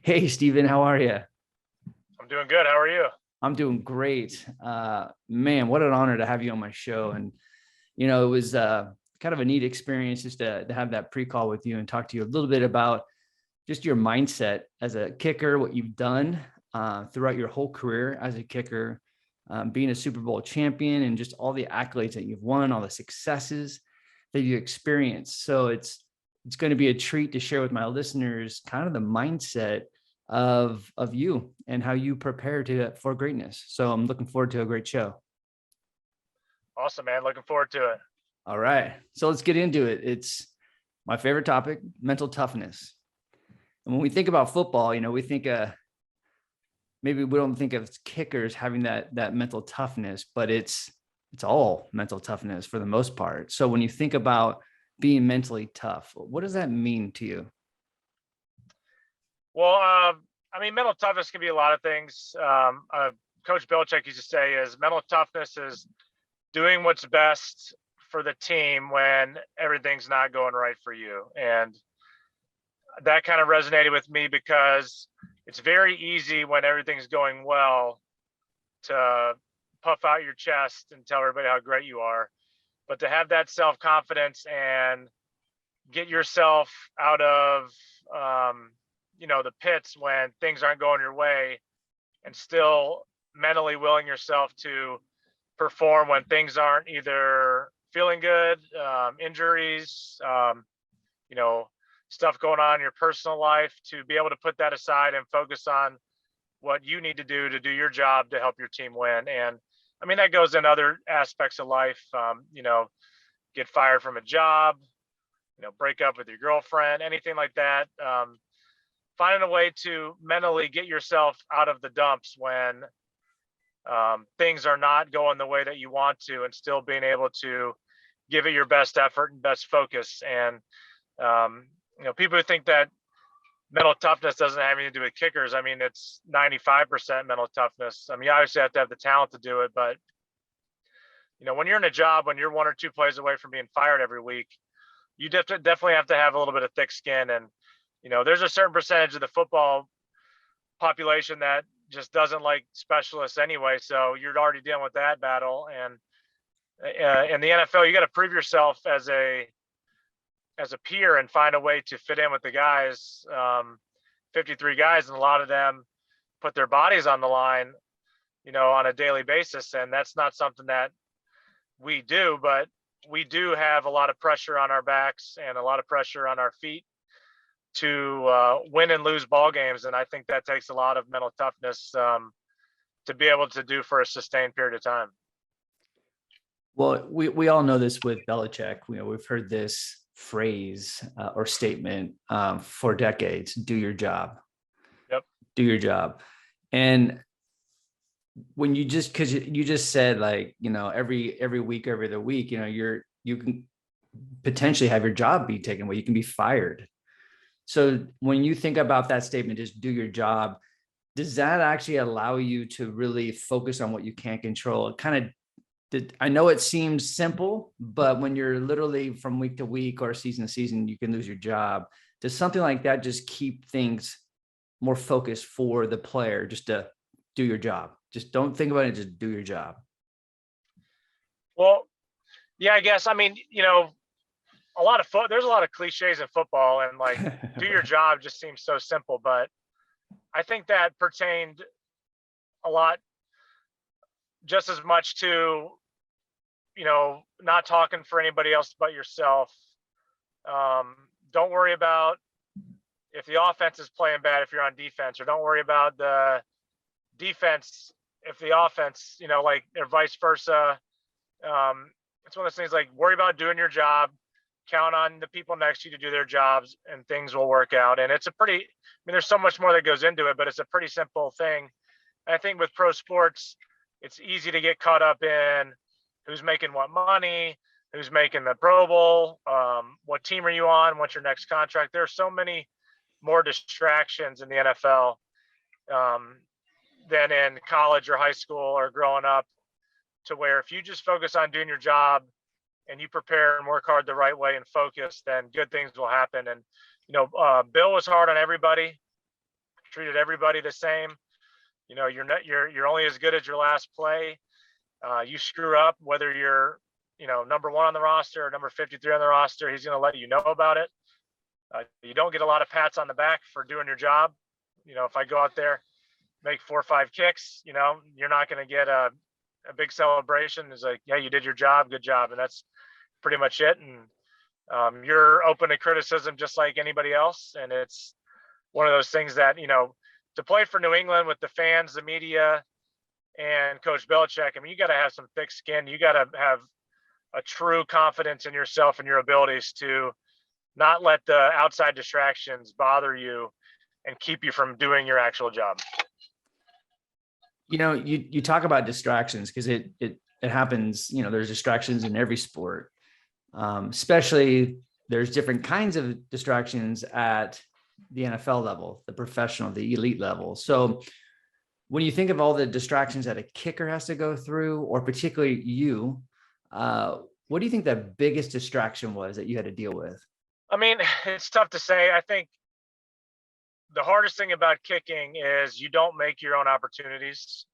Hey, Steven, how are you? I'm doing good. How are you? I'm doing great. Man, what an honor to have you on my show. And, it was kind of a neat experience just to have that pre-call with you and talk to you a little bit about just your mindset as a kicker, what you've done throughout your whole career as a kicker, being a Super Bowl champion, and just all the accolades that you've won, all the successes that you experienced. So it's going to be a treat to share with my listeners kind of the mindset of you and how you prepare for greatness. So I'm looking forward to a great show. Awesome, man. Looking forward to it. All right. So let's get into it. It's my favorite topic, mental toughness. And when we think about football, we think maybe we don't think of kickers having that mental toughness, but it's all mental toughness for the most part. So when you think about being mentally tough, what does that mean to you? Well, mental toughness can be a lot of things. Coach Belichick used to say is mental toughness is doing what's best for the team when everything's not going right for you. And that kind of resonated with me because it's very easy when everything's going well to puff out your chest and tell everybody how great you are. But to have that self-confidence and get yourself out of, the pits when things aren't going your way, and still mentally willing yourself to perform when things aren't either feeling good, injuries, stuff going on in your personal life, to be able to put that aside and focus on what you need to do your job to help your team win. And that goes in other aspects of life. Get fired from a job, break up with your girlfriend, anything like that. Finding a way to mentally get yourself out of the dumps when things are not going the way that you want to, and still being able to give it your best effort and best focus. And people who think that mental toughness doesn't have anything to do with kickers, it's 95% mental toughness. You obviously have to have the talent to do it, but when you're in a job, when you're one or two plays away from being fired every week, you definitely have to have a little bit of thick skin. And there's a certain percentage of the football population that just doesn't like specialists anyway. So you're already dealing with that battle. And in the NFL, you got to prove yourself as a peer and find a way to fit in with the guys. 53 guys, and a lot of them put their bodies on the line, on a daily basis. And that's not something that we do, but we do have a lot of pressure on our backs and a lot of pressure on our feet to win and lose ball games. And I think that takes a lot of mental toughness to be able to do for a sustained period of time. Well, we all know this with Belichick. We've heard this phrase or statement for decades: do your job. Yep. Do your job. And when because you just said, like, every week, every other week, you can potentially have your job be taken away. You can be fired. So when you think about that statement, just do your job, does that actually allow you to really focus on what you can't control? I know it seems simple, but when you're literally from week to week or season to season, you can lose your job. Does something like that just keep things more focused for the player, just to do your job? Just don't think about it, just do your job. Well, yeah, I guess. There's a lot of cliches in football, and like do your job just seems so simple, but I think that pertained a lot just as much to, not talking for anybody else but yourself. Don't worry about if the offense is playing bad if you're on defense, or don't worry about the defense if the offense, or vice versa. It's one of those things, like, worry about doing your job, count on the people next to you to do their jobs, and things will work out. And it's there's so much more that goes into it, but it's a pretty simple thing. And I think with pro sports, it's easy to get caught up in who's making what money, who's making the Pro Bowl, what team are you on, what's your next contract. There are so many more distractions in the NFL than in college or high school or growing up, to where if you just focus on doing your job and you prepare and work hard the right way and focus, then good things will happen. And, Bill was hard on everybody, treated everybody the same. You're only as good as your last play. You screw up, whether you're, number 1 on the roster or number 53 on the roster, he's going to let you know about it. You don't get a lot of pats on the back for doing your job. If I go out there, make 4 or 5 kicks, you're not going to get a big celebration. It's like, yeah, you did your job, good job. And that's pretty much it. And you're open to criticism just like anybody else. And it's one of those things that, to play for New England with the fans, the media, and Coach Belichick, I mean, you got to have some thick skin. You got to have a true confidence in yourself and your abilities to not let the outside distractions bother you and keep you from doing your actual job. You talk about distractions because it happens, there's distractions in every sport. Especially there's different kinds of distractions at the NFL level, the professional, the elite level. So when you think of all the distractions that a kicker has to go through, or particularly you, what do you think the biggest distraction was that you had to deal with? I mean, it's tough to say. I think the hardest thing about kicking is you don't make your own opportunities.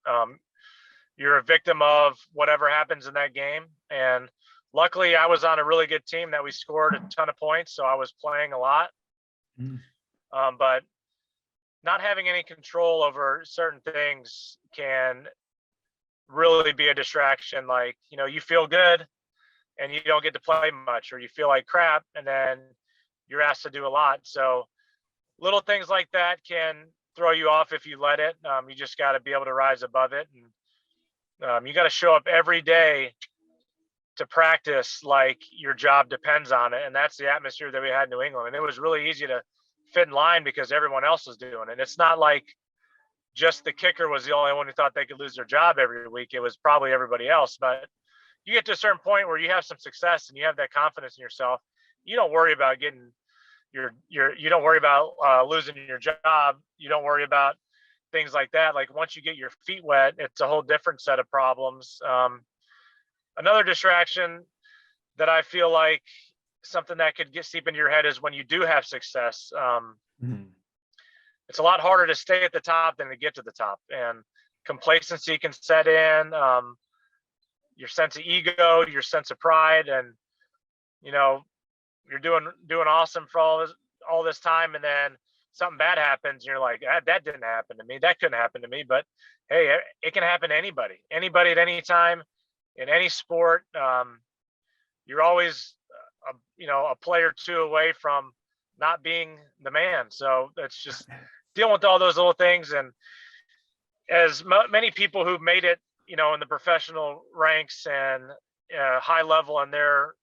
You're a victim of whatever happens in that game. And luckily I was on a really good team that we scored a ton of points. So I was playing a lot. But not having any control over certain things can really be a distraction. Like, you feel good and you don't get to play much, or you feel like crap and then you're asked to do a lot. So little things like that can throw you off if you let it. You just got to be able to rise above it. And you got to show up every day to practice like your job depends on it. And that's the atmosphere that we had in New England. And it was really easy to fit in line because everyone else was doing it. It's not like just the kicker was the only one who thought they could lose their job every week. It was probably everybody else. But you get to a certain point where you have some success and you have that confidence in yourself. You don't worry about getting you don't worry about losing your job. You don't worry about things like that. Like once you get your feet wet, it's a whole different set of problems. Another distraction that I feel like something that could seep into your head is when you do have success. It's a lot harder to stay at the top than to get to the top, and complacency can set in. Your sense of ego, your sense of pride, and you're doing awesome for all this time, and then something bad happens and you're like, that didn't happen to me, that couldn't happen to me. But hey, it can happen to anybody at any time in any sport. You're always a player or two away from not being the man. So that's just dealing with all those little things. And as many people who've made it in the professional ranks and high level in their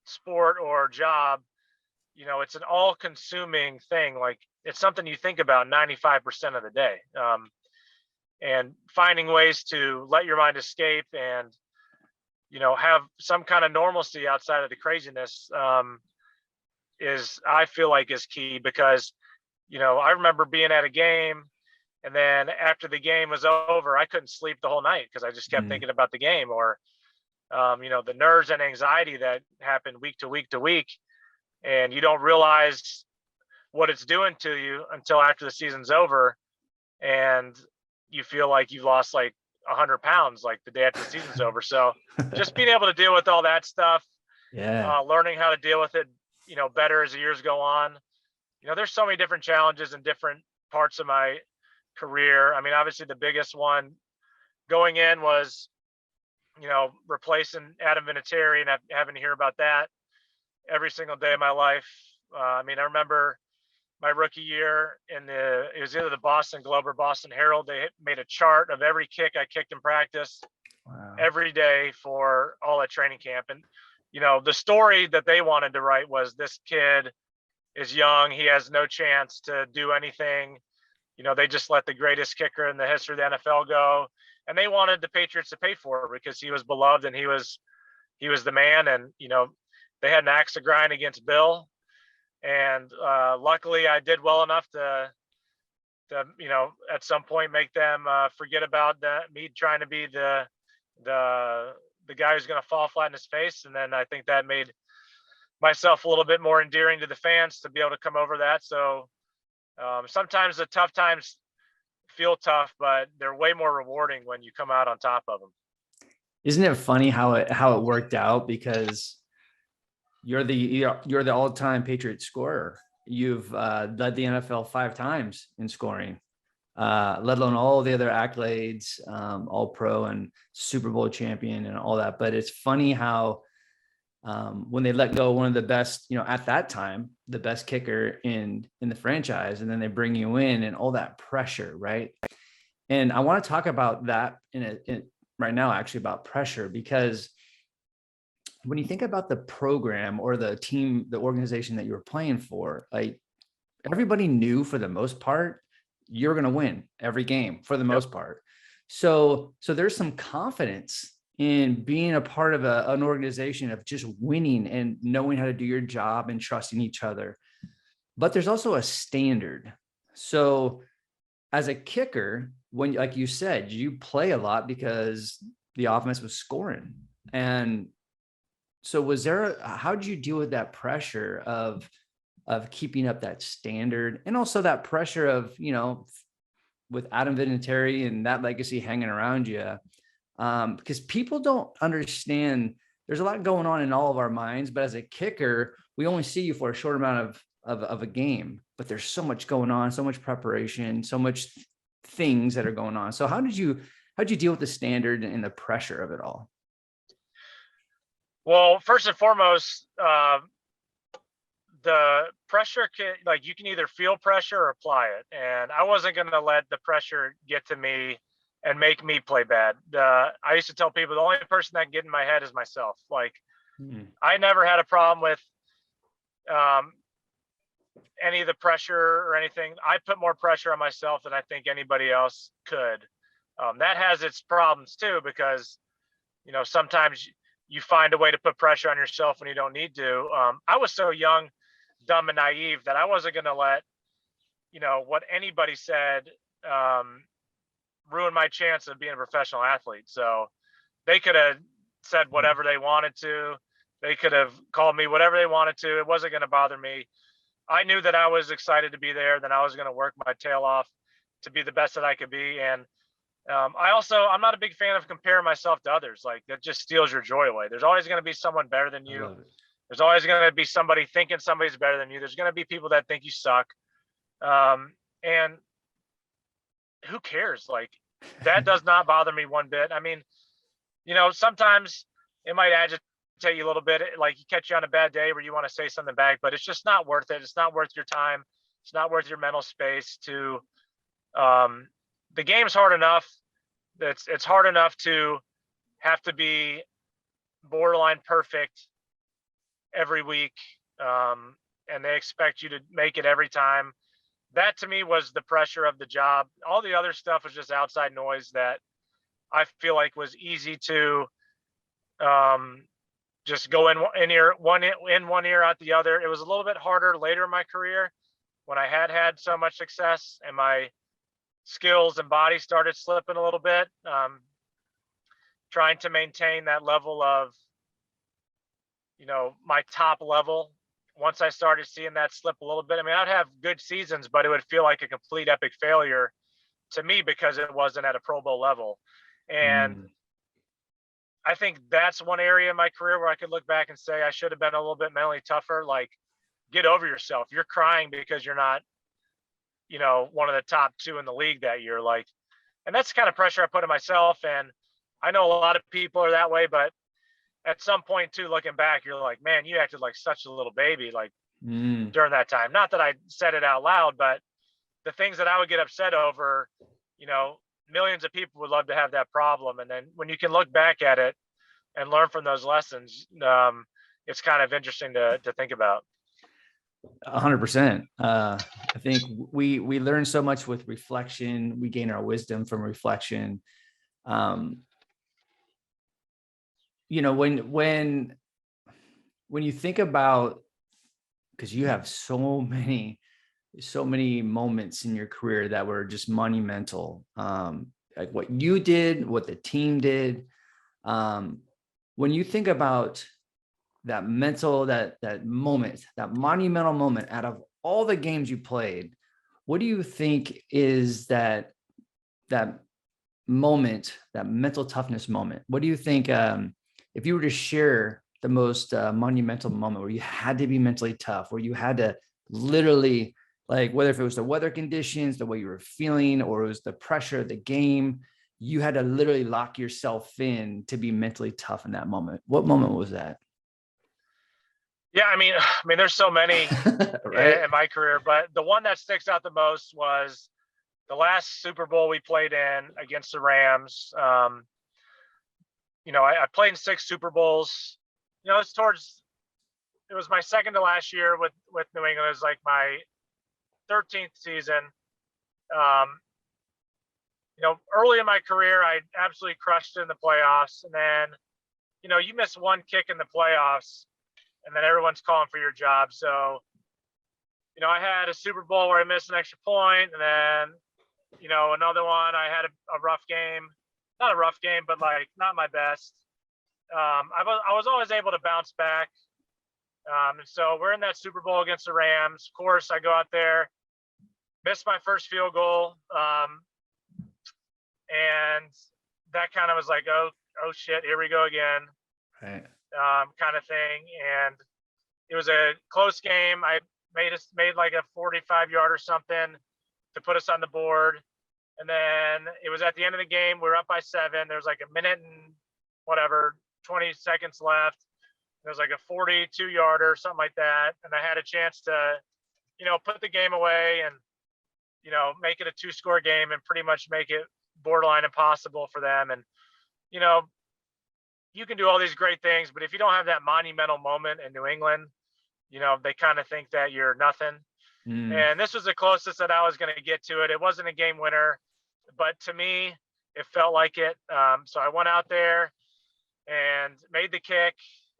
sport or job, it's an all-consuming thing. Like it's something you think about 95% of the day, and finding ways to let your mind escape and have some kind of normalcy outside of the craziness I feel like is key. Because I remember being at a game, and then after the game was over, I couldn't sleep the whole night because I just kept thinking about the game, or the nerves and anxiety that happened week to week to week. And you don't realize what it's doing to you until after the season's over. And you feel like you've lost like 100 pounds, like the day after the season's over. So just being able to deal with all that stuff, learning how to deal with it, better as the years go on. There's so many different challenges in different parts of my career. I mean, obviously the biggest one going in was, replacing Adam Vinatieri and having to hear about that every single day of my life. I mean, I remember my rookie year it was either the Boston Globe or Boston Herald. They made a chart of every kick I kicked in practice every day for all at training camp. And, the story that they wanted to write was, this kid is young. He has no chance to do anything. They just let the greatest kicker in the history of the NFL go. And they wanted the Patriots to pay for it because he was beloved and he was the man. And, they had an axe to grind against Bill. And luckily I did well enough to at some point make them forget about me trying to be the guy who's going to fall flat in his face. And then I think that made myself a little bit more endearing to the fans to be able to come over that. So sometimes the tough times feel tough, but they're way more rewarding when you come out on top of them. Isn't it funny how it worked out? Because you're the all-time Patriot scorer. You've led the NFL 5 times in scoring, let alone all the other accolades, all pro and Super Bowl champion and all that. But it's funny how when they let go one of the best, at that time, the best kicker in the franchise, and then they bring you in and all that pressure, right? And I want to talk about that right now, actually, about pressure, because when you think about the program or the team, the organization that you were playing for, like, everybody knew for the most part, you're going to win every game for the most part. So there's some confidence in being a part of an organization of just winning and knowing how to do your job and trusting each other. But there's also a standard. So as a kicker, when, like you said, you play a lot because the offense was scoring. And so how did you deal with that pressure of keeping up that standard, and also that pressure of, with Adam Vinatieri and that legacy hanging around you? Because people don't understand, there's a lot going on in all of our minds, but as a kicker, we only see you for a short amount of a game, but there's so much going on, so much preparation, so much things that are going on. So how'd you deal with the standard and the pressure of it all? Well, first and foremost, the pressure you can either feel pressure or apply it. And I wasn't going to let the pressure get to me and make me play bad. I used to tell people the only person that can get in my head is myself. Like, I never had a problem with any of the pressure or anything. I put more pressure on myself than I think anybody else could. That has its problems too, because, sometimes you find a way to put pressure on yourself when you don't need to. I was so young, dumb, and naive that I wasn't going to let, what anybody said ruin my chance of being a professional athlete. So they could have said whatever they wanted to. They could have called me whatever they wanted to. It wasn't going to bother me. I knew that I was excited to be there, that I was going to work my tail off to be the best that I could be. And I'm not a big fan of comparing myself to others. Like, that just steals your joy away. There's always going to be someone better than you. There's always going to be somebody thinking somebody's better than you. There's going to be people that think you suck. And who cares? Like, that does not bother me one bit. I mean, sometimes it might agitate you a little bit. Like, you catch you on a bad day where you want to say something back, but it's just not worth it. It's not worth your time. It's not worth your mental space to, the game's hard enough. It's hard enough to have to be borderline perfect every week. And they expect you to make it every time. That to me was the pressure of the job. All the other stuff was just outside noise that I feel like was easy to just go in one ear out the other. It was a little bit harder later in my career when I had so much success and my skills and body started slipping a little bit. Trying to maintain that level of, my top level. Once I started seeing that slip a little bit, I mean, I'd have good seasons, but it would feel like a complete epic failure to me because it wasn't at a Pro Bowl level. And I think that's one area in my career where I could look back and say I should have been a little bit mentally tougher. Like, get over yourself. You're crying because you're not, one of the top 2 in the league that year. Like, and that's the kind of pressure I put on myself. And I know a lot of people are that way, but at some point too, looking back, you're like, man, you acted like such a little baby, like during that time. Not that I said it out loud, but the things that I would get upset over, millions of people would love to have that problem. And then when you can look back at it and learn from those lessons, it's kind of interesting to think about. 100%. I think we learn so much with reflection. We gain our wisdom from reflection. When you think about, because you have so many moments in your career that were just monumental, like what you did, what the team did. When you think about that moment, that monumental moment out of all the games you played, what do you think is that that moment, that mental toughness moment, what do you think, if you were to share the most monumental moment where you had to be mentally tough, where you had to literally, like, whether if it was the weather conditions, the way you were feeling, or it was the pressure of the game, you had to literally lock yourself in to be mentally tough in that moment. What moment was that? Yeah, I mean, there's so many Right. in my career, but the one that sticks out the most was the last Super Bowl we played in against the Rams. I played in 6 Super Bowls. It was my second to last year with New England. It was like my 13th season. Um, Early in my career, I absolutely crushed it in the playoffs, and then you miss one kick in the playoffs, and then everyone's calling for your job. So I had a Super Bowl where I missed an extra point, and then another one I had a rough game, not a rough game, but like not my best. I was always able to bounce back. And so we're in that Super Bowl against the Rams. Of course, I go out there, miss my first field goal, and that kind of was like, oh shit, here we go again, Right. kind of thing. And it was a close game. I made like a 45-yard or something to put us on the board. And then it was at the end of the game. We were up by 7. There was like a minute and whatever, 20 seconds left. There was like a 42-yarder, something like that. And I had a chance to, put the game away and, make it a 2-score game and pretty much make it borderline impossible for them. And, you can do all these great things, but if you don't have that monumental moment in New England, they kind of think that you're nothing. And this was the closest that I was going to get to it. It wasn't a game winner, but to me, it felt like it. So I went out there and made the kick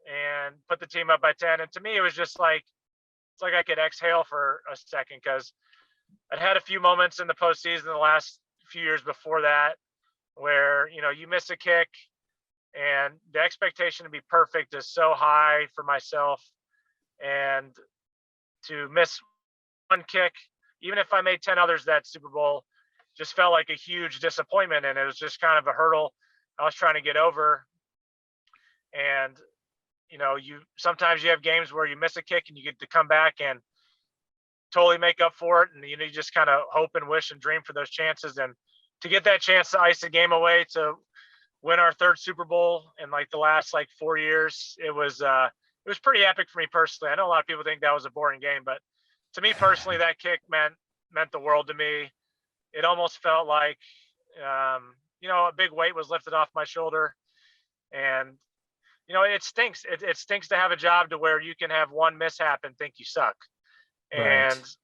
and put the team up by 10. And to me, it was just like, it's like I could exhale for a second, because I'd had a few moments in the postseason the last few years before that where, you miss a kick and the expectation to be perfect is so high for myself. And to miss one kick, even if I made 10 others that Super Bowl, just felt like a huge disappointment. And it was just kind of a hurdle I was trying to get over. And, sometimes you have games where you miss a kick and you get to come back and totally make up for it. And, you just kind of hope and wish and dream for those chances. And to get that chance to ice the game away, to win our 3rd Super Bowl in like the last 4 years, it was pretty epic for me personally. I know a lot of people think that was a boring game, but to me personally, that kick meant the world to me. It almost felt like, a big weight was lifted off my shoulder. And, it stinks. It stinks to have a job to where you can have one mishap and think you suck. Right. And,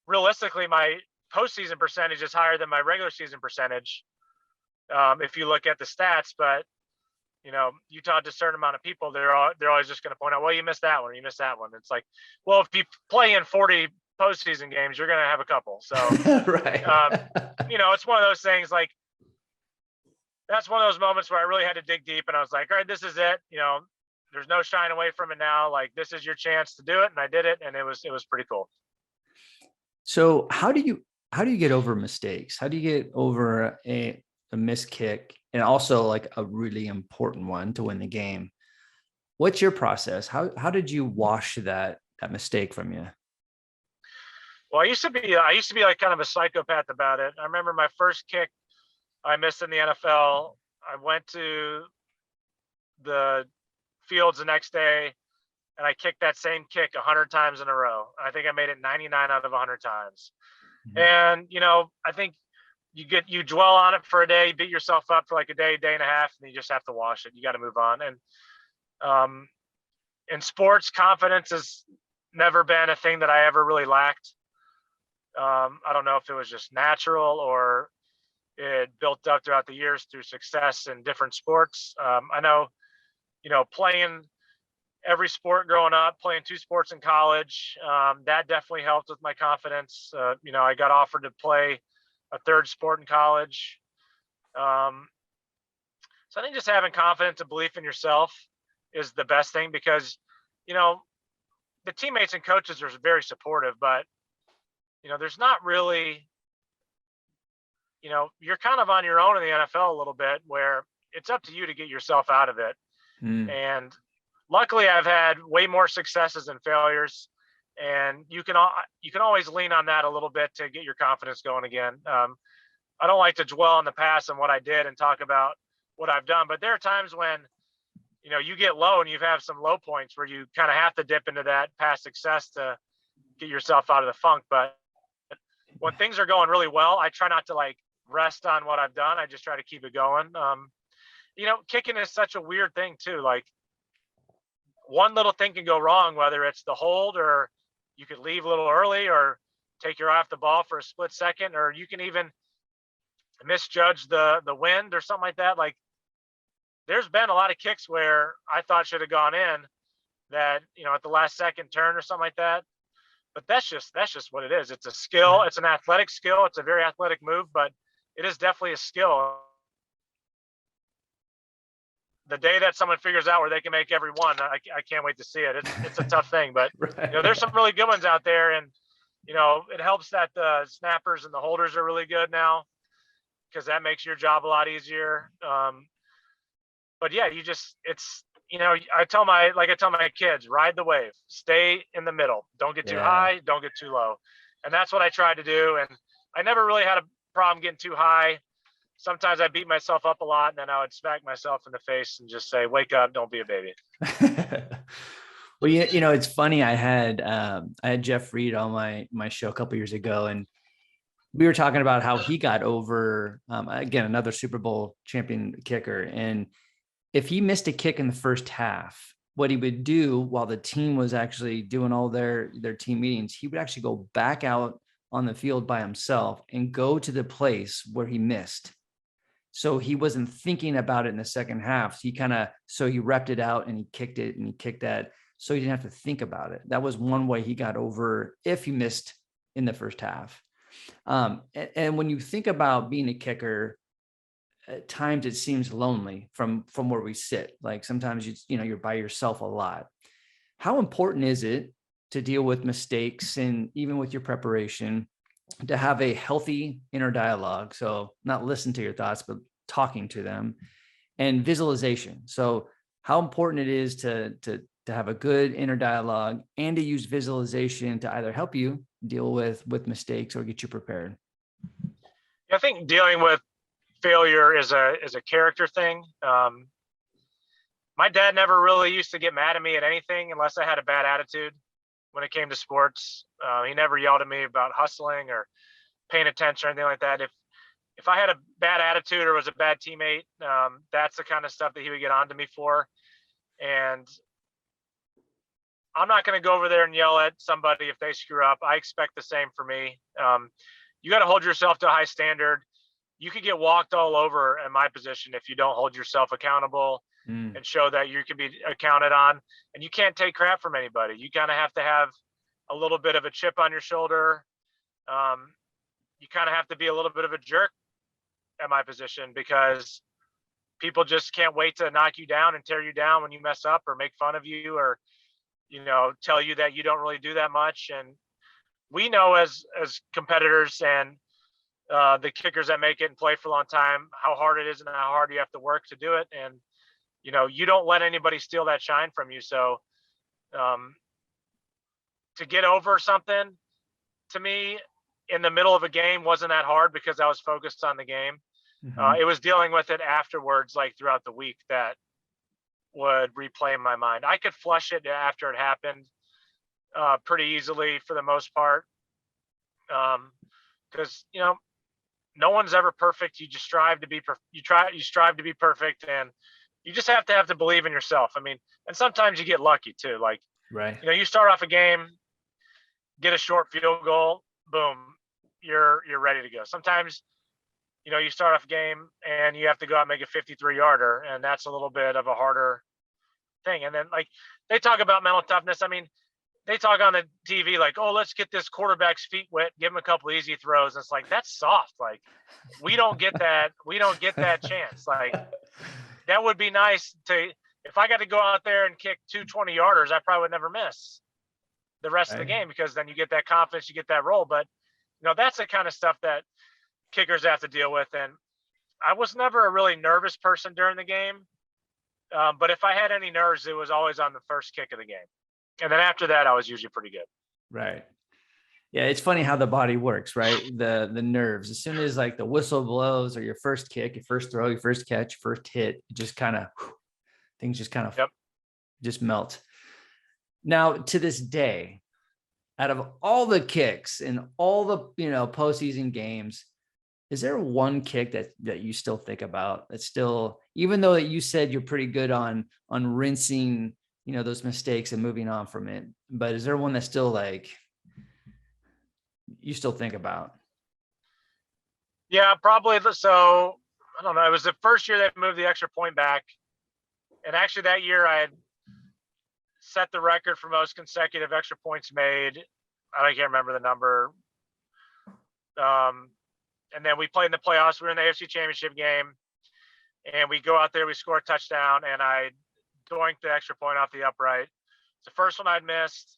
realistically, my postseason percentage is higher than my regular season percentage, if you look at the stats. But you talk to a certain amount of people, they're always just going to point out, well, you missed that one, you missed that one. It's like, well, if you play in 40 postseason games, you're going to have a couple. So, Right. it's one of those things. Like, that's one of those moments where I really had to dig deep, and I was like, all right, this is it. There's no shying away from it now. Like, this is your chance to do it, and I did it, and it was pretty cool. So how do you get over mistakes? How do you get over a missed kick, and also like a really important one to win the game? What's your process? How did you wash that mistake from you? Well, I used to be like kind of a psychopath about it. I remember my first kick I missed in the NFL. I went to the fields the next day and I kicked that same kick 100 times in a row. I think I made it 99 out of 100 times. Mhm. And, I think you dwell on it for a day, beat yourself up for like a day and a half, and you just have to wash it. You got to move on. And in sports, confidence has never been a thing that I ever really lacked. I don't know if it was just natural or it built up throughout the years through success in different sports. I know, playing every sport growing up, playing 2 sports in college, that definitely helped with my confidence. I got offered to play a 3rd sport in college. So I think just having confidence and belief in yourself is the best thing, because, the teammates and coaches are very supportive, but, there's not really, you're kind of on your own in the NFL a little bit, where it's up to you to get yourself out of it. Mm. And luckily I've had way more successes than failures, and you can always lean on that a little bit to get your confidence going again. I don't like to dwell on the past and what I did and talk about what I've done, but there are times when, you get low and you have some low points where you kind of have to dip into that past success to get yourself out of the funk. But when things are going really well, I try not to like rest on what I've done. I just try to keep it going. Kicking is such a weird thing too. Like, one little thing can go wrong, whether it's the hold, or you could leave a little early, or take your eye off the ball for a split second, or you can even misjudge the wind or something like that. Like, there's been a lot of kicks where I thought should have gone in that, at the last second turn or something like that. But that's just what it is. It's a skill. It's an athletic skill. It's a very athletic move, but it is definitely a skill. The day that someone figures out where they can make every one, I can't wait to see it. It's a tough thing, but Right. there's some really good ones out there, and it helps that the snappers and the holders are really good now, because that makes your job a lot easier. But yeah, I tell my kids, ride the wave, stay in the middle, don't get too high, don't get too low, and that's what I tried to do. And I never really had a problem getting too high. Sometimes I beat myself up a lot, and then I would smack myself in the face and just say, wake up, don't be a baby. Well, it's funny. I had Jeff Reed on my show a couple years ago, and we were talking about how he got over, again, another Super Bowl champion kicker. And if he missed a kick in the first half, what he would do while the team was actually doing all their team meetings, he would actually go back out on the field by himself and go to the place where he missed. So he wasn't thinking about it in the second half. He repped it out and he kicked it and he kicked that. So he didn't have to think about it. That was one way he got over if he missed in the first half. And when you think about being a kicker, at times it seems lonely from where we sit. Like, sometimes you're by yourself a lot. How important is it to deal with mistakes, and even with your preparation, to have a healthy inner dialogue? So not listen to your thoughts, but talking to them, and visualization. So how important it is to have a good inner dialogue, and to use visualization to either help you deal with mistakes or get you prepared. I think dealing with failure is a character thing. My dad never really used to get mad at me at anything unless I had a bad attitude when it came to sports. He never yelled at me about hustling or paying attention or anything like that. If I had a bad attitude or was a bad teammate, that's the kind of stuff that he would get on to me for. And I'm not going to go over there and yell at somebody if they screw up. I expect the same for me. You got to hold yourself to a high standard. You could get walked all over in my position if you don't hold yourself accountable and show that you can be accounted on. And you can't take crap from anybody. You kind of have to have a little bit of a chip on your shoulder. You kind of have to be a little bit of a jerk at my position, because people just can't wait to knock you down and tear you down when you mess up, or make fun of you, or tell you that you don't really do that much. And we know as competitors and the kickers that make it and play for a long time, how hard it is and how hard you have to work to do it. And you don't let anybody steal that shine from you. So to get over something, to me, in the middle of a game wasn't that hard, because I was focused on the game. It was dealing with it afterwards, like throughout the week, that would replay in my mind. I could flush it after it happened pretty easily for the most part, because no one's ever perfect. You just strive to be you strive to be perfect, and you just have to believe in yourself. I mean, and sometimes you get lucky too. Like, right, you start off a game, get a short field goal, boom, you're ready to go. Sometimes you start off a game and you have to go out and make a 53-yarder, and that's a little bit of a harder thing. And then, like, they talk about mental toughness. I mean, they talk on the TV like, oh, let's get this quarterback's feet wet, give him a couple easy throws. And it's like, that's soft. Like, we don't get that. We don't get that chance. Like, that would be nice if I got to go out there and kick 2 20-yarders, I probably would never miss the rest of the game, because then you get that confidence, you get that role. But that's the kind of stuff that kickers have to deal with. And I was never a really nervous person during the game. But if I had any nerves, it was always on the first kick of the game. And then after that, I was usually pretty good. Right. Yeah. It's funny how the body works, right? The nerves, as soon as like the whistle blows or your first kick, your first throw, your first catch, first hit, it just kind of, things just kind of just melt. Now to this day, out of all the kicks and all the, postseason games, is there one kick that you still think about that still, even though that you said you're pretty good on rinsing, those mistakes and moving on from it, but is there one that's still like, you still think about? Yeah, probably. So I don't know. It was the first year they moved the extra point back. And actually that year I had set the record for most consecutive extra points made. I can't remember the number. And then we played in the playoffs. We were in the AFC Championship game, and we go out there, we score a touchdown, and I doinked the extra point off the upright. It's the first one I'd missed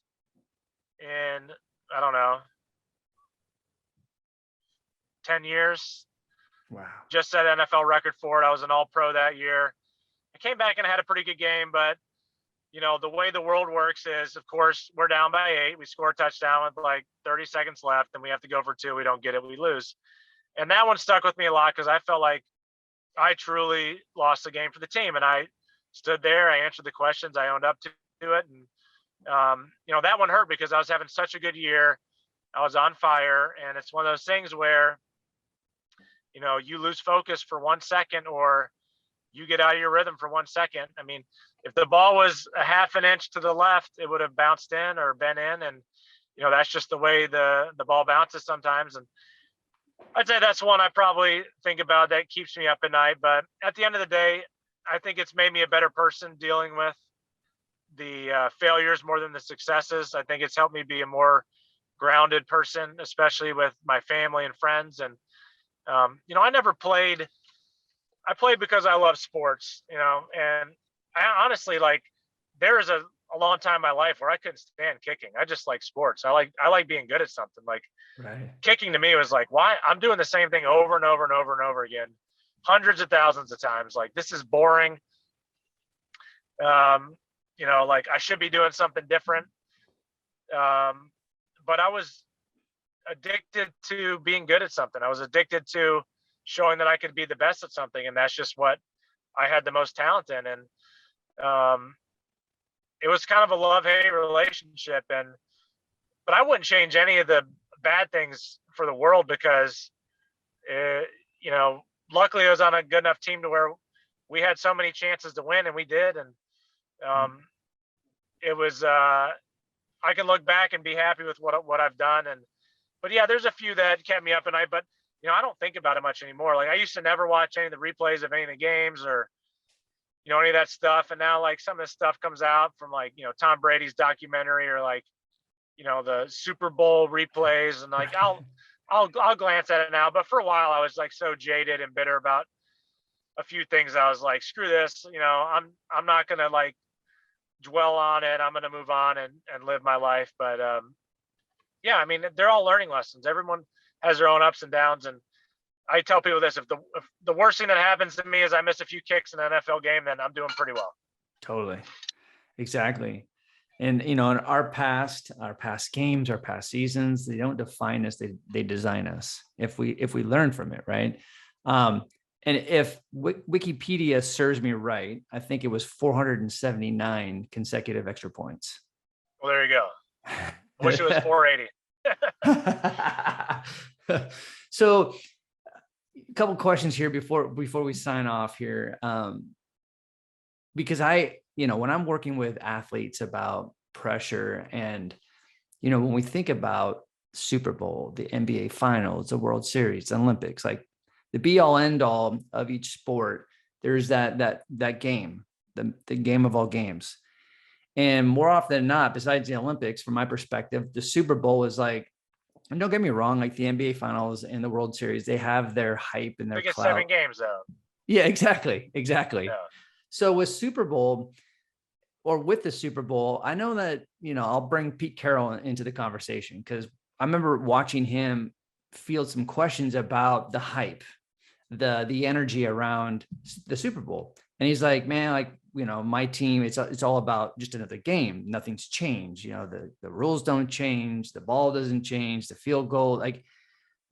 in, I don't know, 10 years. Wow. Just set NFL record for it. I was an all-pro that year. I came back and had a pretty good game, but, the way the world works is, of course, we're down by 8. We score a touchdown with like 30 seconds left, and we have to go for 2. We don't get it, we lose. And that one stuck with me a lot because I felt like I truly lost the game for the team. And I stood there, I answered the questions, I owned up to it. And, that one hurt because I was having such a good year. I was on fire. And it's one of those things where, you lose focus for 1 second or you get out of your rhythm for 1 second. I mean, if the ball was a half an inch to the left, it would have bounced in or been in. And, that's just the way the ball bounces sometimes. And I'd say that's one I probably think about that keeps me up at night. But at the end of the day, I think it's made me a better person dealing with the failures more than the successes. I think it's helped me be a more grounded person, especially with my family and friends. And, I never played. I played because I love sports, and I honestly, like, there is a long time in my life where I couldn't stand kicking. I just like sports. I like being good at something. Like, right. Kicking to me was like, why? I'm doing the same thing over and over and over and over again, hundreds of thousands of times. Like, this is boring. Like, I should be doing something different. But I was addicted to being good at something. I was addicted to showing that I could be the best at something. And that's just what I had the most talent in. And it was kind of a love-hate relationship. But I wouldn't change any of the bad things for the world because, luckily I was on a good enough team to where we had so many chances to win, and we did. And it was, I can look back and be happy with what I've done. But yeah, there's a few that kept me up at night, but I don't think about it much anymore. Like, I used to never watch any of the replays of any of the games or, any of that stuff. And now, like, some of this stuff comes out from, like, Tom Brady's documentary or, like, the Super Bowl replays, and, like, I'll glance at it now. But for a while I was, like, so jaded and bitter about a few things. I was like, screw this, I'm not gonna, like, dwell on it. I'm gonna move on and live my life. But yeah, I mean, they're all learning lessons. Everyone has their own ups and downs. And I tell people this: if the worst thing that happens to me is I miss a few kicks in an NFL game, then I'm doing pretty well. Totally. Exactly. And, in our past games, our past seasons, they don't define us. They design us if we learn from it. Right. And if Wikipedia serves me right, I think it was 479 consecutive extra points. Well, there you go. I wish it was 480. So a couple questions here before we sign off here. Because when I'm working with athletes about pressure and, when we think about Super Bowl, the NBA finals, the World Series, the Olympics, like the be all end all of each sport, there's that game, the game of all games. And more often than not, besides the Olympics, from my perspective, the Super Bowl is like, and don't get me wrong, like the NBA finals and the World Series, they have their hype and their they get clout. 7 games though. Yeah, exactly. Yeah. So with Super Bowl, or with the Super Bowl, I know that, I'll bring Pete Carroll into the conversation because I remember watching him field some questions about the hype, the energy around the Super Bowl. And he's like, man, like, my team, it's all about just another game. Nothing's changed. The rules don't change. The ball doesn't change. The field goal, like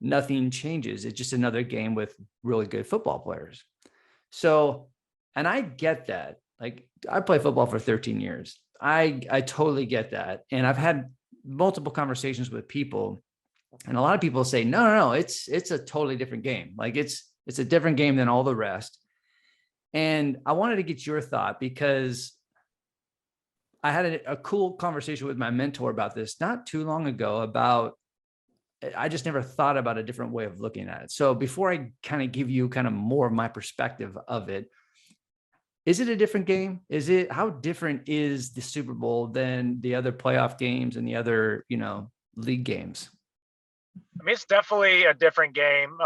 nothing changes. It's just another game with really good football players. So, and I get that. Like, I play football for 13 years. I totally get that. And I've had multiple conversations with people, and a lot of people say, no, it's a totally different game. Like it's a different game than all the rest. And I wanted to get your thought, because I had a cool conversation with my mentor about this not too long ago. I just never thought about a different way of looking at it. So before I kind of give you kind of more of my perspective of it, is it a different game? How different is the Super Bowl than the other playoff games and the other, league games? I mean, it's definitely a different game.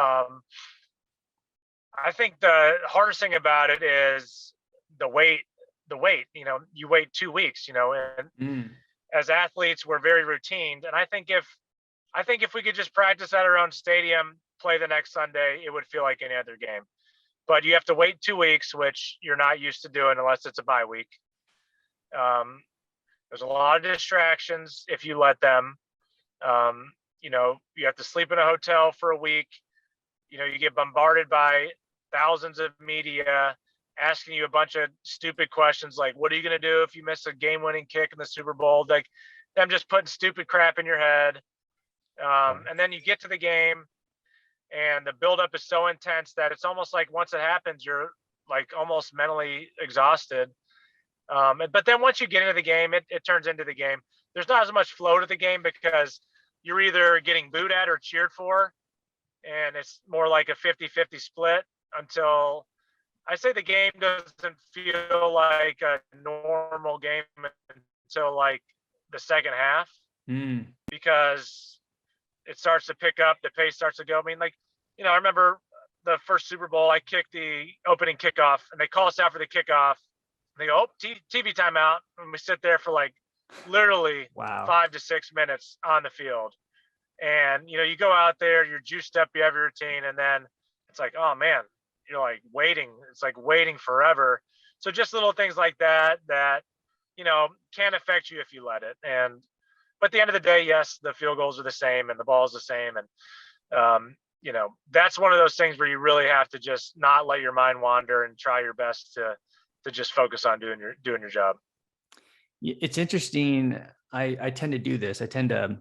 I think the hardest thing about it is the wait. You wait 2 weeks, and as athletes, we're very routined. And I think if we could just practice at our own stadium, play the next Sunday, it would feel like any other game. But you have to wait 2 weeks, which you're not used to doing unless it's a bye week. There's a lot of distractions if you let them. You have to sleep in a hotel for a week. You get bombarded by thousands of media asking you a bunch of stupid questions like, what are you going to do if you miss a game-winning kick in the Super Bowl? Like, them just putting stupid crap in your head. And then you get to the game, and the buildup is so intense that it's almost like once it happens, you're like almost mentally exhausted. But then once you get into the game, it turns into the game. There's not as much flow to the game because you're either getting booed at or cheered for, and it's more like a 50-50 split until I say the game doesn't feel like a normal game until like the second half, because it starts to pick up, the pace starts to go. I mean, like, I remember the first Super Bowl, I kicked the opening kickoff, and they call us out for the kickoff. They go, TV timeout, and we sit there for like literally 5 to 6 minutes on the field. And, you go out there, you're juiced up, you have your routine, and then it's like, oh man, you're like waiting. It's like waiting forever. So just little things like that, can affect you if you let it. But at the end of the day, yes, the field goals are the same and the ball is the same. And, that's one of those things where you really have to just not let your mind wander and try your best to just focus on doing your job. It's interesting. I tend to do this. I tend to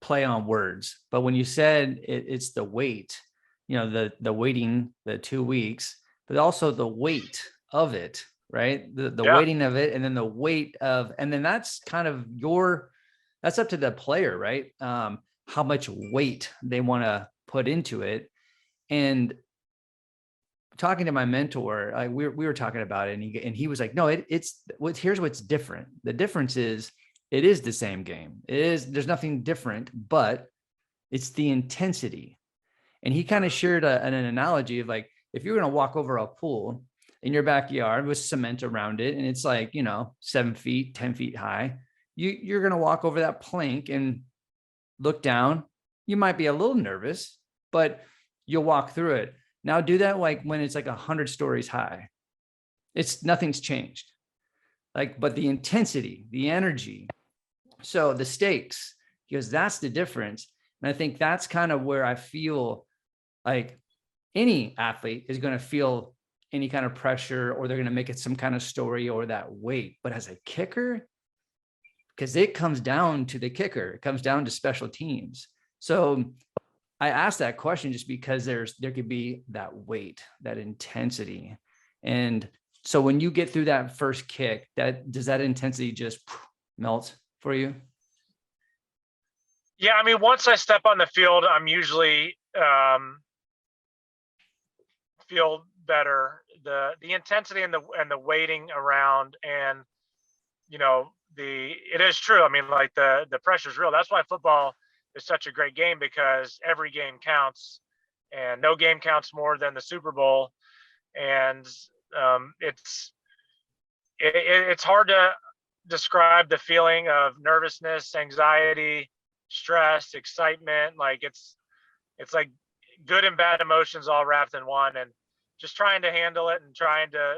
play on words, but when you said it's the wait, the waiting, the 2 weeks, but also the weight of it, right? The waiting of it, and then the weight of, and then that's kind of that's up to the player, right? How much weight they want to put into it. And talking to my mentor, we were talking about it, and he was like, no, here's what's different. The difference is it is the same game. There's nothing different, but it's the intensity. And he kind of shared an analogy of like, if you're going to walk over a pool in your backyard with cement around it, and it's like, 7 feet, 10 feet high, you're going to walk over that plank and look down. You might be a little nervous, but you'll walk through it. Now do that like when it's like 100 stories high. Nothing's changed. Like, but the intensity, the energy, so the stakes, because that's the difference. And I think that's kind of where I feel like any athlete is going to feel any kind of pressure, or they're going to make it some kind of story or that weight. But as a kicker, because it comes down to the kicker, it comes down to special teams. So I asked that question just because there could be that weight, that intensity. And so when you get through that first kick, does that intensity just melt for you? Yeah, I mean, once I step on the field, I'm usually feel better. The intensity and the waiting around, and it is true. I mean, like the pressure is real. That's why football is such a great game, because every game counts, and no game counts more than the Super Bowl. And it's hard to describe the feeling of nervousness, anxiety, stress, excitement. Like it's like good and bad emotions all wrapped in one, and just trying to handle it and trying to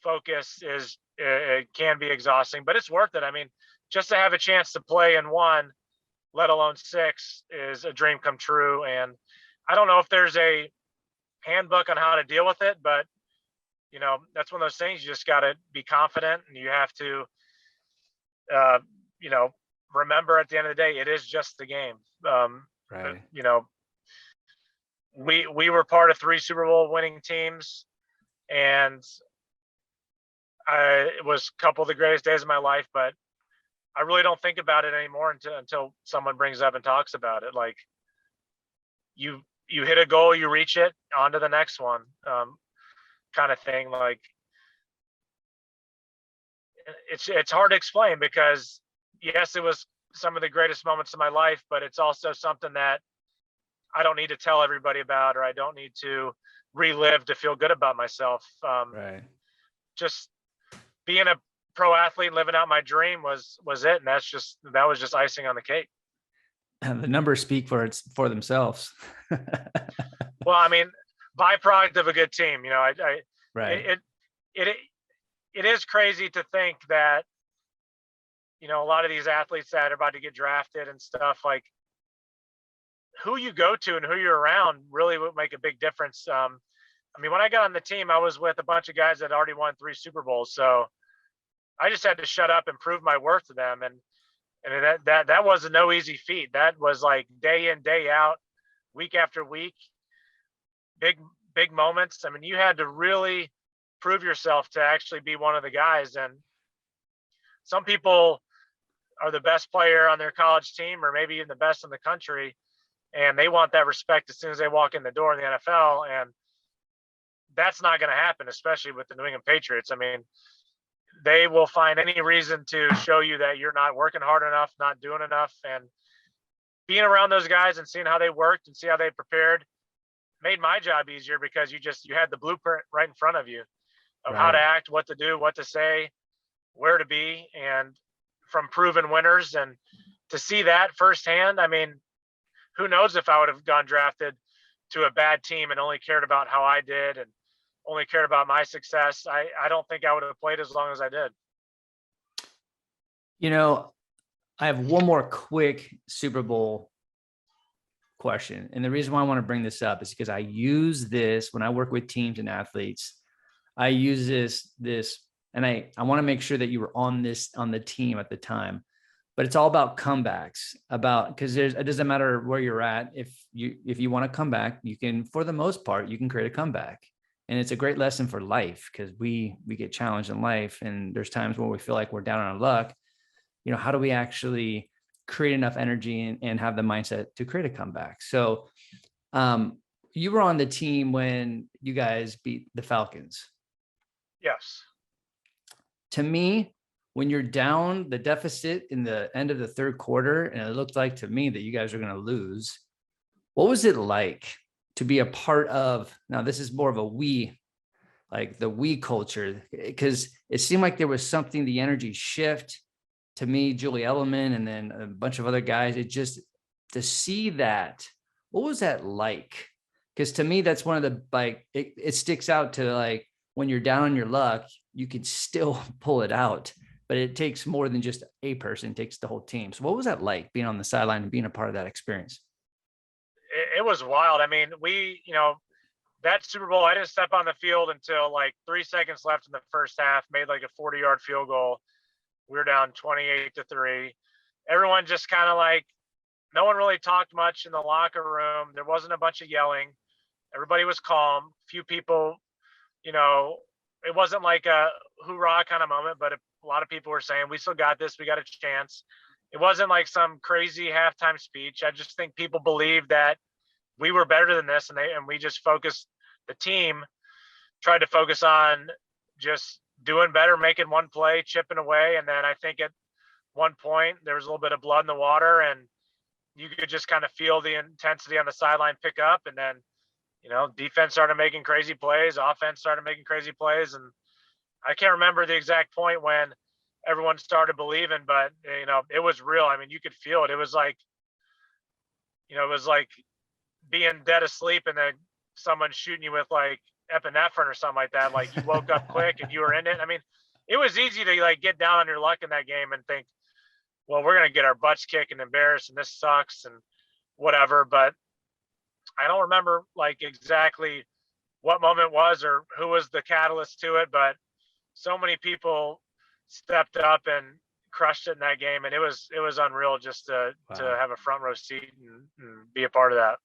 focus is, it can be exhausting, but it's worth it. I mean, just to have a chance to play in one, let alone six, is a dream come true. And I don't know if there's a handbook on how to deal with it, but that's one of those things. You just got to be confident, and you have to, uh, you know, remember at the end of the day, it is just the game. Right. We were part of 3 Super Bowl winning teams, and it was a couple of the greatest days of my life. But I really don't think about it anymore until someone brings up and talks about it. Like, you hit a goal, you reach it, on to the next one, kind of thing. Like, it's hard to explain, because yes, it was some of the greatest moments of my life, but it's also something that I don't need to tell everybody about, or I don't need to relive to feel good about myself. Right. Just being a pro athlete, living out my dream was it. And that was just icing on the cake. And the numbers speak for themselves. Well, I mean, byproduct of a good team, Right. it is crazy to think that, a lot of these athletes that are about to get drafted and stuff, like, who you go to and who you're around really would make a big difference. I mean, when I got on the team, I was with a bunch of guys that already won 3 Super Bowls. So I just had to shut up and prove my worth to them. And that was no easy feat. That was like day in, day out, week after week, big moments. I mean, you had to really prove yourself to actually be one of the guys. And some people are the best player on their college team, or maybe even the best in the country, and they want that respect as soon as they walk in the door in the NFL. And that's not going to happen, especially with the New England Patriots. I mean, they will find any reason to show you that you're not working hard enough, not doing enough. And being around those guys and seeing how they worked and see how they prepared made my job easier, because you had the blueprint right in front of you of how to Right. act, what to do, what to say, where to be, and from proven winners. And to see that firsthand, I mean, who knows if I would have gone drafted to a bad team and only cared about how I did and only cared about my success. I don't think I would have played as long as I did. I have one more quick Super Bowl question. And the reason why I want to bring this up is because I use this when I work with teams and athletes. I use this, and I want to make sure that you were on the team at the time, but it's all about comebacks, because it doesn't matter where you're at. If you want to come back, you can, for the most part, you can create a comeback. And it's a great lesson for life, because we get challenged in life, and there's times where we feel like we're down on our luck. How do we actually create enough energy and have the mindset to create a comeback? So you were on the team when you guys beat the Falcons. Yes. To me, when you're down the deficit in the end of the third quarter, and it looked like to me that you guys are going to lose, what was it like to be a part of? Now, this is more of the we culture, because it seemed like there was something, the energy shift. To me, Julie Edelman, and then a bunch of other guys, it just, to see that, what was that like? Because to me, that's one of the, it sticks out to, like, when you're down on your luck, you could still pull it out, but it takes more than just a person, it takes the whole team. So what was that like, being on the sideline and being a part of that experience? It was wild. I mean, that Super Bowl, I didn't step on the field until like 3 seconds left in the first half, made like a 40-yard field goal. We were down 28-3. Everyone just kind of like, no one really talked much in the locker room. There wasn't a bunch of yelling. Everybody was calm. Few people, it wasn't like a hoorah kind of moment, but a lot of people were saying, we still got this. We got a chance. It wasn't like some crazy halftime speech. I just think people believed that we were better than this, and we just focused, the team tried to focus on just doing better, making one play, chipping away. And then I think at one point there was a little bit of blood in the water, and you could just kind of feel the intensity on the sideline pick up. And then, defense started making crazy plays, offense started making crazy plays. And I can't remember the exact point when everyone started believing, but it was real. I mean, you could feel it. It was like being dead asleep and then someone shooting you with like epinephrine or something like that. Like you woke up quick and you were in it. I mean, it was easy to like get down on your luck in that game and think, well, we're going to get our butts kicked and embarrassed and this sucks and whatever. But I don't remember like exactly what moment was or who was the catalyst to it, but so many people stepped up and crushed it in that game. And it was unreal just to have a front row seat and be a part of that.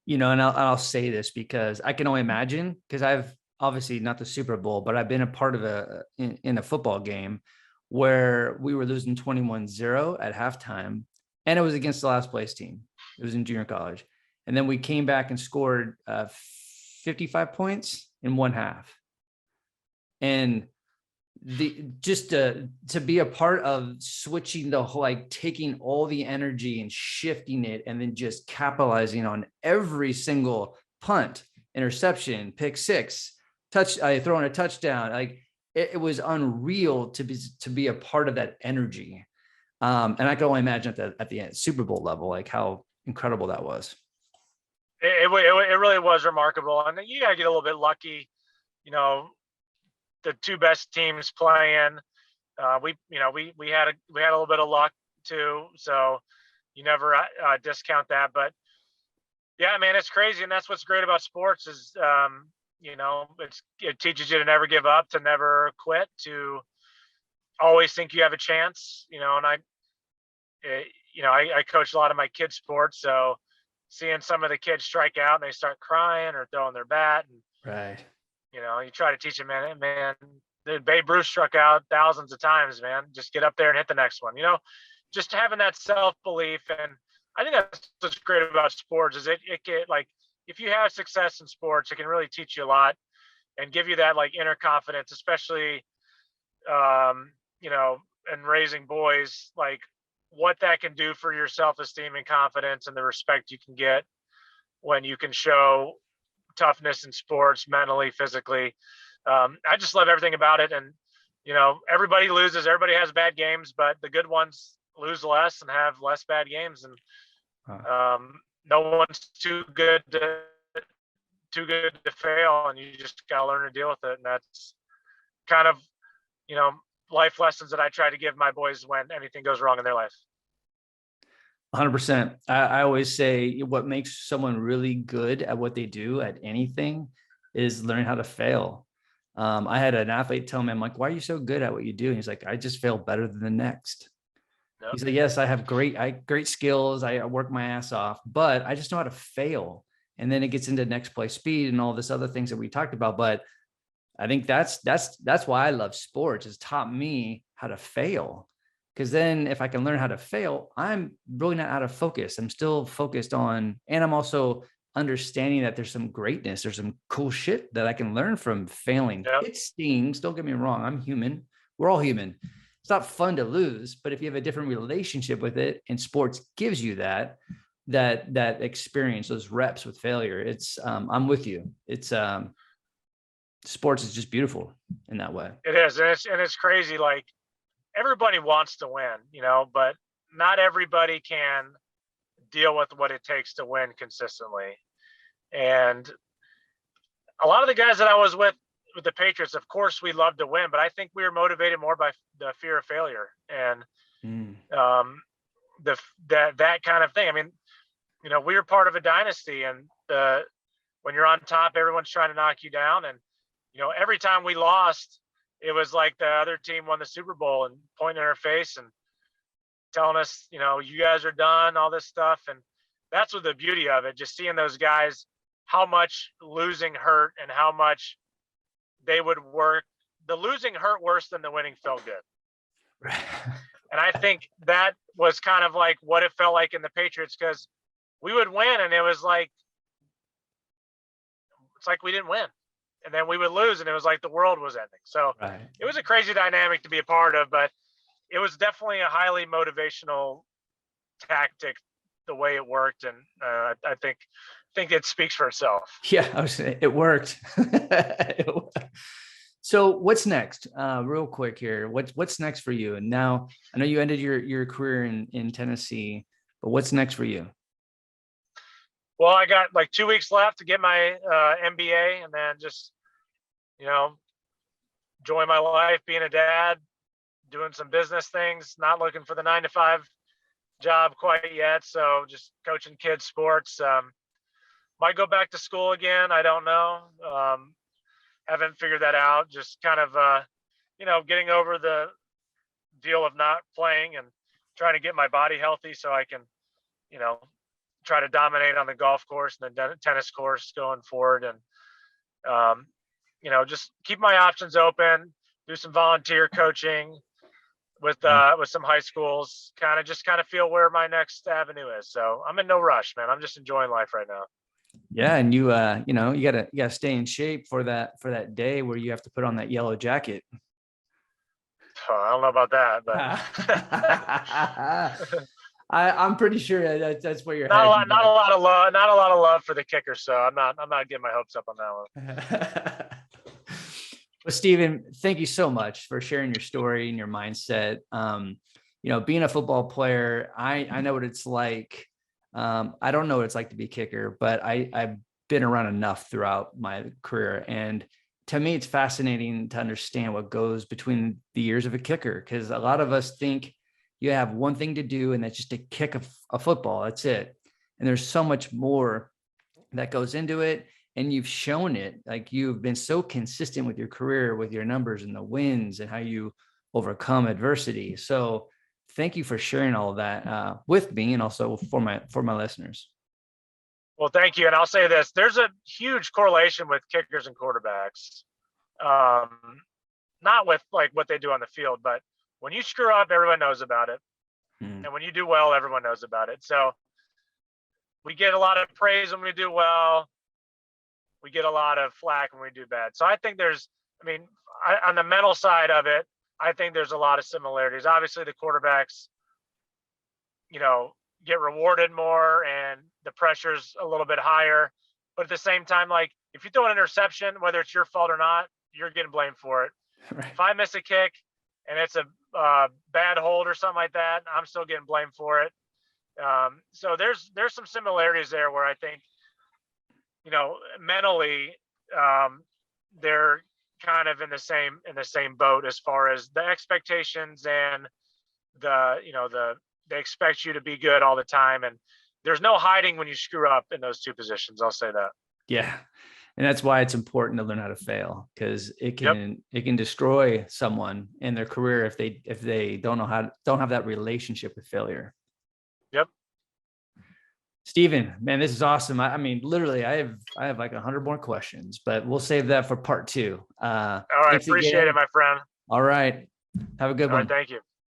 You know, and I'll say this because I can only imagine, because I've obviously not the Super Bowl, but I've been a part of in a football game where we were losing 21-0 at halftime, and it was against the last place team. It was in junior college. And then we came back and scored 55 points in one half. And just to be a part of switching the whole, like taking all the energy and shifting it and then just capitalizing on every single punt, interception, pick six, throwing a touchdown. Like it was unreal to be a part of that energy. And I can only imagine at the end, Super Bowl level, like how incredible that was. It really was remarkable. And you got to get a little bit lucky, you know, the two best teams playing. We had a little bit of luck too, so you never discount that. But yeah, man, it's crazy, and that's what's great about sports is it teaches you to never give up, to never quit, to always think you have a chance. And I coach a lot of my kids' sports, so seeing some of the kids strike out and they start crying or throwing their bat, and right. You try to teach them, man, Babe Ruth struck out thousands of times, man. Just get up there and hit the next one. Just having that self-belief. And I think that's what's great about sports is it can, like, if you have success in sports, it can really teach you a lot and give you that like inner confidence, especially, and raising boys, like what that can do for your self-esteem and confidence and the respect you can get when you can show toughness in sports, mentally, physically. I just love everything about it. And, everybody loses, everybody has bad games, but the good ones lose less and have less bad games. And no one's too good to fail. And you just got to learn to deal with it. And that's kind of, life lessons that I try to give my boys when anything goes wrong in their life. 100%. I always say what makes someone really good at what they do at anything is learn how to fail. I had an athlete tell me, I'm like, why are you so good at what you do? And he's like, I just fail better than the next. Yep. He's like, yes, I have great skills. I work my ass off, but I just know how to fail. And then it gets into next play speed and all this other things that we talked about. But I think that's why I love sports. It's taught me how to fail. Because then if I can learn how to fail, I'm really not out of focus. I'm still focused on, and I'm also understanding that there's some greatness, there's some cool shit that I can learn from failing. Yep. It stings. Don't get me wrong. I'm human. We're all human. It's not fun to lose, but if you have a different relationship with it, and sports gives you that experience, those reps with failure, it's, I'm with you. It's, sports is just beautiful in that way. It is. And it's crazy. Like, everybody wants to win, but not everybody can deal with what it takes to win consistently. And a lot of the guys that I was with the Patriots, of course, we loved to win, but I think we were motivated more by the fear of failure and that kind of thing. I mean, we were part of a dynasty, and when you're on top, everyone's trying to knock you down. And, every time we lost, it was like the other team won the Super Bowl and pointing in our face and telling us, you guys are done, all this stuff. And that's what the beauty of it, just seeing those guys, how much losing hurt and how much they would work. The losing hurt worse than the winning felt good. And I think that was kind of like what it felt like in the Patriots, because we would win and it was like, it's like we didn't win. And then we would lose and it was like the world was ending. So It was a crazy dynamic to be a part of, but it was definitely a highly motivational tactic, the way it worked. And I think it speaks for itself. Yeah, it worked. So what's next? Real quick here. What's next for you? And now I know you ended your career in Tennessee, but what's next for you? Well, I got like 2 weeks left to get my MBA, and then just, you know, enjoy my life being a dad, doing some business things, not looking for the 9 to 5 job quite yet. So just coaching kids sports. Might go back to school again. I don't know. Haven't figured that out. Just kind of, getting over the deal of not playing and trying to get my body healthy so I can, you know, try to dominate on the golf course and the tennis course going forward. And, just keep my options open, do some volunteer coaching with some high schools, kind of feel where my next avenue is. So I'm in no rush, man. I'm just enjoying life right now. Yeah. And you gotta stay in shape for that day where you have to put on that yellow jacket. I don't know about that, but I'm pretty sure that's where you're not a heading. lot of love for the kicker. So I'm not getting my hopes up on that one. Well, Stephen, thank you so much for sharing your story and your mindset. Being a football player, I know what it's like. I don't know what it's like to be a kicker, but I've been around enough throughout my career. And to me, it's fascinating to understand what goes between the ears of a kicker, because a lot of us think you have one thing to do, and that's just to kick a football. That's it. And there's so much more that goes into it. And you've shown it. Like, you've been so consistent with your career, with your numbers and the wins and how you overcome adversity. So thank you for sharing all of that with me, and also for my listeners. Well, thank you. And I'll say this, there's a huge correlation with kickers and quarterbacks. Not with like what they do on the field, but when you screw up, everyone knows about it. And when you do well, everyone knows about it. So we get a lot of praise when we do well. We get a lot of flack when we do bad. So I think on the mental side of it, I think there's a lot of similarities. Obviously, the quarterbacks, get rewarded more and the pressure's a little bit higher. But at the same time, like, if you throw an interception, whether it's your fault or not, you're getting blamed for it. Right. If I miss a kick and it's a bad hold or something like that, I'm still getting blamed for it. So there's some similarities there where I think, mentally, they're kind of in the same boat as far as the expectations and they expect you to be good all the time. And there's no hiding when you screw up in those two positions. I'll say that. Yeah. And that's why it's important to learn how to fail, because it can destroy someone in their career if they don't have that relationship with failure. Yep. Stephen, man, this is awesome. I mean, literally, I have like 100 more questions, but we'll save that for part 2. All right. Appreciate it, my friend. All right. Have a good one. All right, thank you.